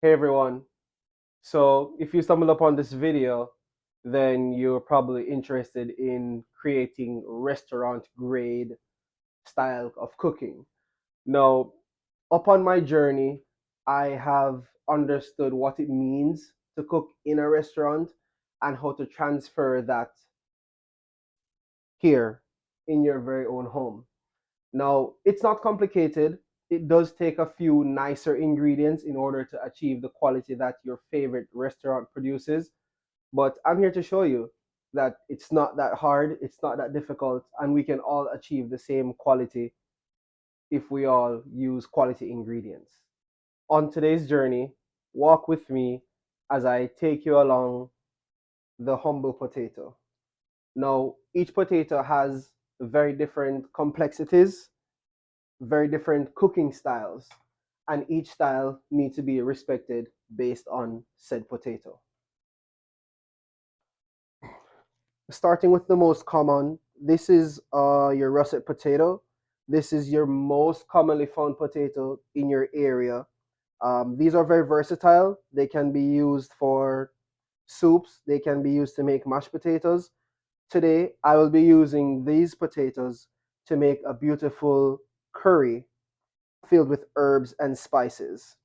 Hey everyone. So if you stumble upon this video, then you're probably interested in creating restaurant grade style of cooking. Now, upon my journey, I have understood what it means to cook in a restaurant and how to transfer that here in your very own home. Now, it's not complicated. It does take a few nicer ingredients in order to achieve the quality that your favorite restaurant produces. But I'm here to show you that it's not that hard, it's not that difficult, and we can all achieve the same quality if we all use quality ingredients. On today's journey, walk with me as I take you along the humble potato. Now, each potato has very different complexities, very different cooking styles, and each style needs to be respected based on said potato. Starting with the most common, this is your russet potato. This is your most commonly found potato in your area. These are very versatile. They can be used for soups. They can be used to make mashed potatoes. Today, I will be using these potatoes to make a beautiful curry filled with herbs and spices.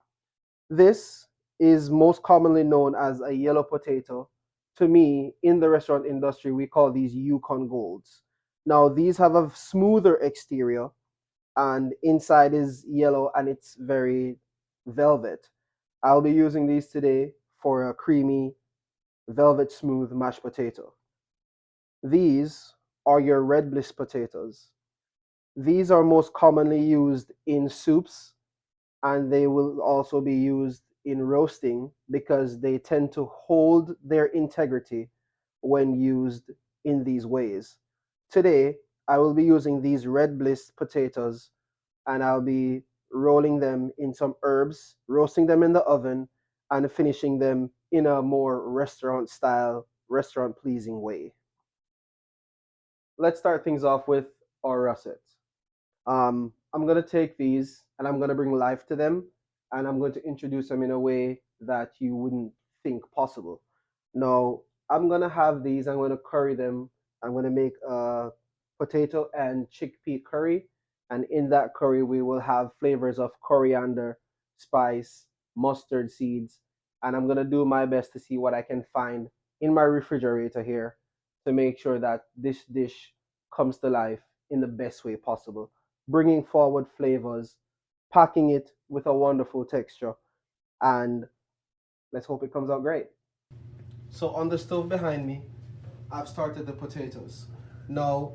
This is most commonly known as a yellow potato. To me, in the restaurant industry, we call these Yukon Golds. Now, these have a smoother exterior, and inside is yellow and it's very velvet. I'll be using these today for a creamy, velvet smooth mashed potato. These are your red bliss potatoes. These are most commonly used in soups, and they will also be used in roasting because they tend to hold their integrity when used in these ways. Today, I will be using these red bliss potatoes, and I'll be rolling them in some herbs, roasting them in the oven, and finishing them in a more restaurant style, restaurant pleasing way. Let's start things off with our russets. I'm going to take these and I'm going to bring life to them, and I'm going to introduce them in a way that you wouldn't think possible. Now, I'm going to have these, I'm going to curry them. I'm going to make a potato and chickpea curry. And in that curry, we will have flavors of coriander, spice, mustard seeds. And I'm going to do my best to see what I can find in my refrigerator here to make sure that this dish comes to life in the best way possible, bringing forward flavors, packing it with a wonderful texture, and let's hope it comes out great. So on the stove behind me, I've started the potatoes. Now,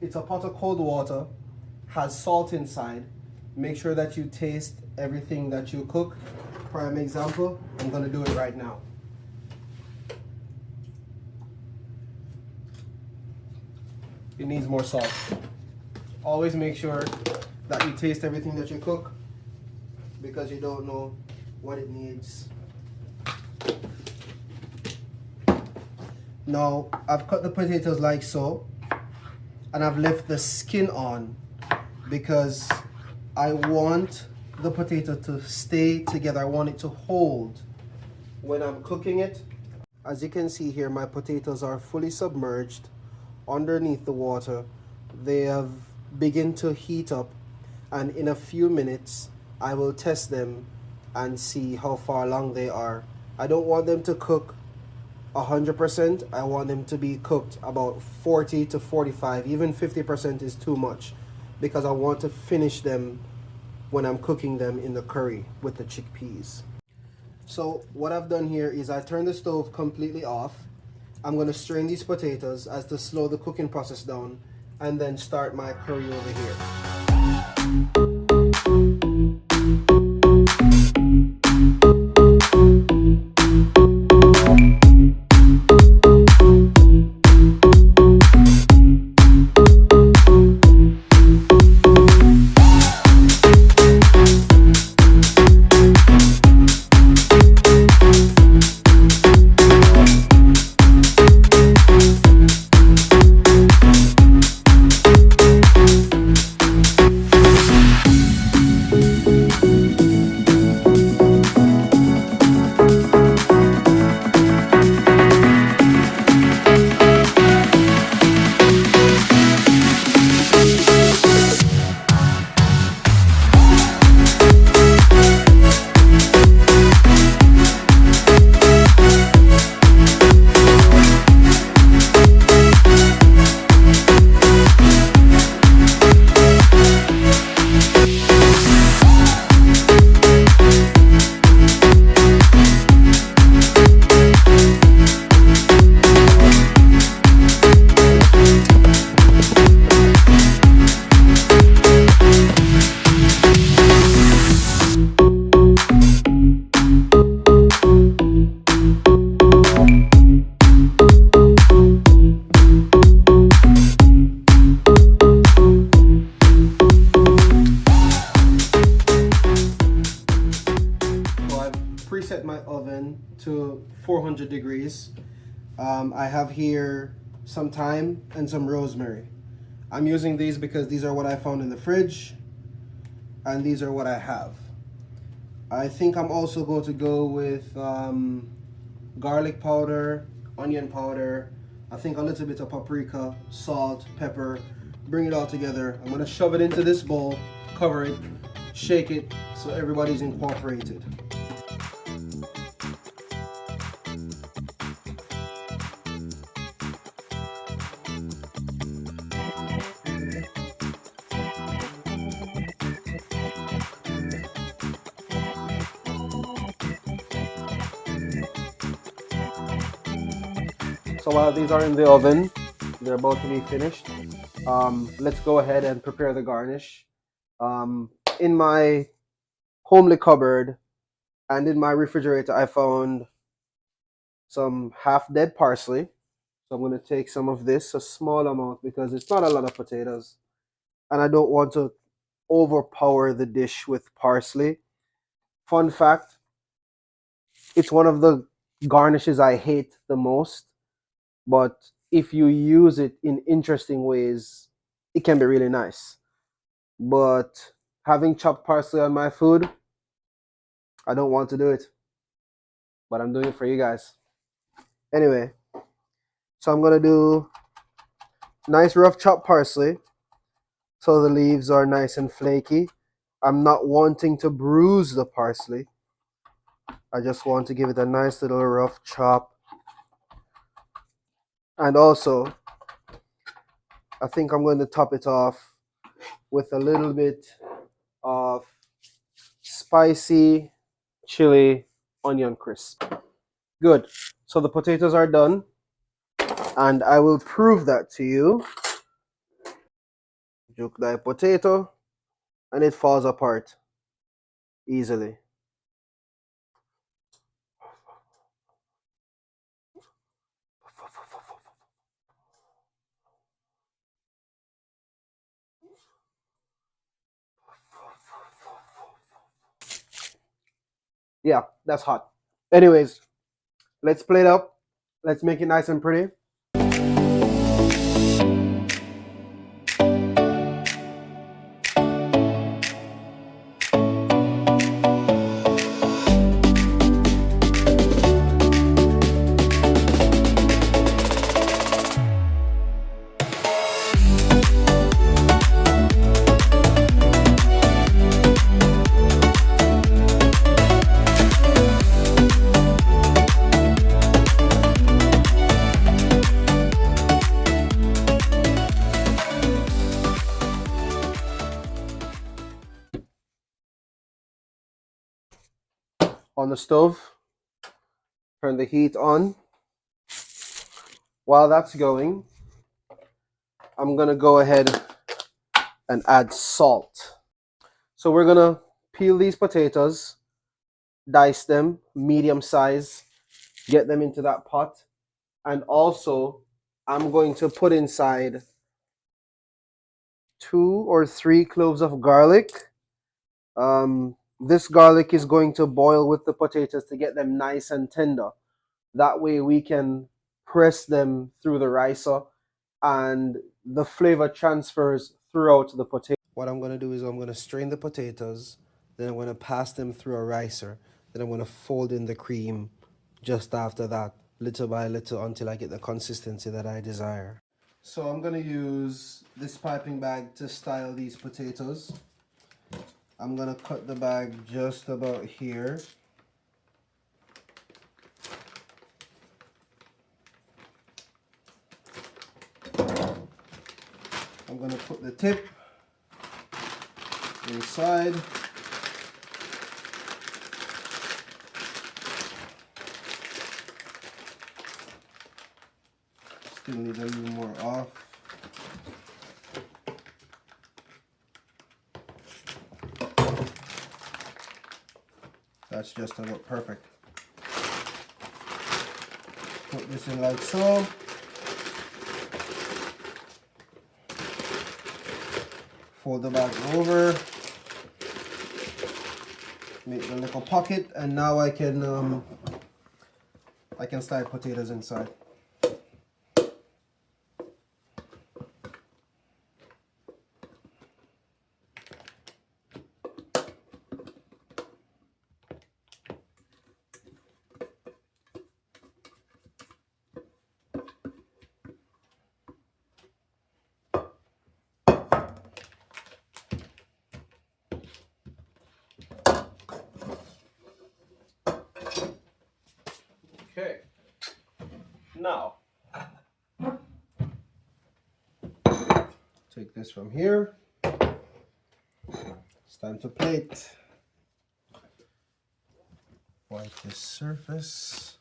it's a pot of cold water, has salt inside. Make sure that you taste everything that you cook. Prime example, I'm gonna do it right now. It needs more salt. Always make sure that you taste everything that you cook because you don't know what it needs. Now, I've cut the potatoes like so, and I've left the skin on because I want the potato to stay together. I want it to hold when I'm cooking it. As you can see here, my potatoes are fully submerged underneath the water. They have begun to heat up, and in a few minutes I will test them and see how far along they are. I don't want them to cook 100%. I want them to be cooked about 40 to 45. Even 50% is too much because I want to finish them when I'm cooking them in the curry with the chickpeas. So what I've done here is I turned the stove completely off. I'm going to strain these potatoes as to slow the cooking process down, and then start my curry over here. preset my oven to 400 degrees. I have here some thyme and some rosemary. I'm using these because these are what I found in the fridge, and these are what I have. I think I'm also going to go with garlic powder, onion powder, I think a little bit of paprika, salt, pepper, bring it all together. I'm gonna shove it into this bowl, cover it, shake it so everybody's incorporated. So while these are in the oven, they're about to be finished. Let's go ahead and prepare the garnish. In my homely cupboard and in my refrigerator, I found some half dead parsley. So I'm going to take some of this, a small amount, because it's not a lot of potatoes. And I don't want to overpower the dish with parsley. Fun fact, it's one of the garnishes I hate the most. But if you use it in interesting ways, it can be really nice. But having chopped parsley on my food, I don't want to do it. But I'm doing it for you guys. Anyway, so I'm going to do nice rough chopped parsley so the leaves are nice and flaky. I'm not wanting to bruise the parsley. I just want to give it a nice little rough chop. And also, I think I'm going to top it off with a little bit of spicy chili onion crisp. Good. So the potatoes are done, and I will prove that to you. Juke that potato, and it falls apart easily. Yeah, that's hot. Anyways, let's plate up. Let's make it nice and pretty. On the stove, turn the heat on. While that's going, I'm gonna go ahead and add salt. So we're gonna peel these potatoes, dice them, medium size, get them into that pot. And also, I'm going to put inside 2 or 3 cloves of garlic. This garlic is going to boil with the potatoes to get them nice and tender. That way we can press them through the ricer and the flavor transfers throughout the potato. What I'm going to do is I'm going to strain the potatoes, then I'm going to pass them through a ricer, then I'm going to fold in the cream just after that, little by little until I get the consistency that I desire. So I'm going to use this piping bag to style these potatoes. I'm going to cut the bag just about here. I'm going to put the tip inside. Still need a little more off. That's just about perfect. Put this in like so. Fold the bag over. Make a little pocket, and now I can slide potatoes inside. Okay, now take this from here. It's time to plate. Wipe this surface.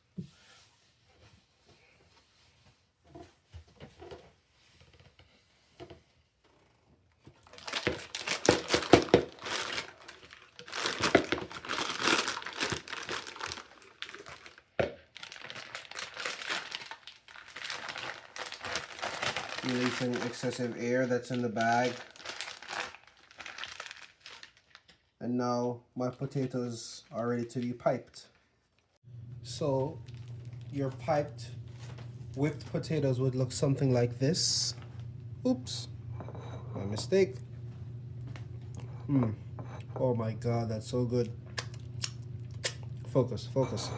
Releasing excessive air that's in the bag. And now my potatoes are ready to be piped. So your piped whipped potatoes would look something like this. Oops, my mistake. Oh my God, that's so good. Focus, focus.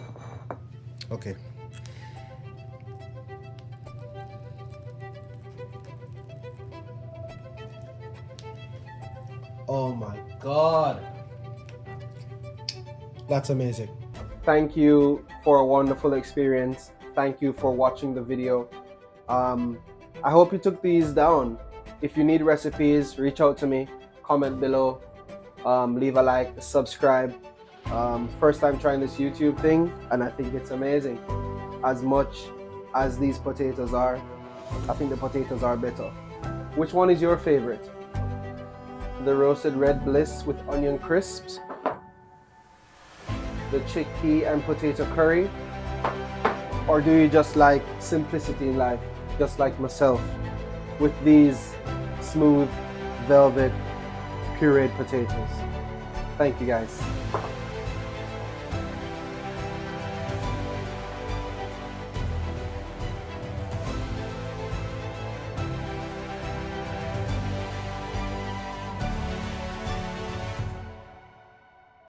Okay. Oh my God. That's amazing. Thank you for a wonderful experience. Thank you for watching the video. I hope you took these down. If you need recipes, reach out to me, comment below, leave a like, subscribe. First time trying this YouTube thing, and I think it's amazing. As much as these potatoes are, I think the potatoes are better. Which one is your favorite? The roasted red bliss with onion crisps, the chickpea and potato curry, or do you just like simplicity in life, just like myself, with these smooth velvet pureed potatoes? Thank you guys.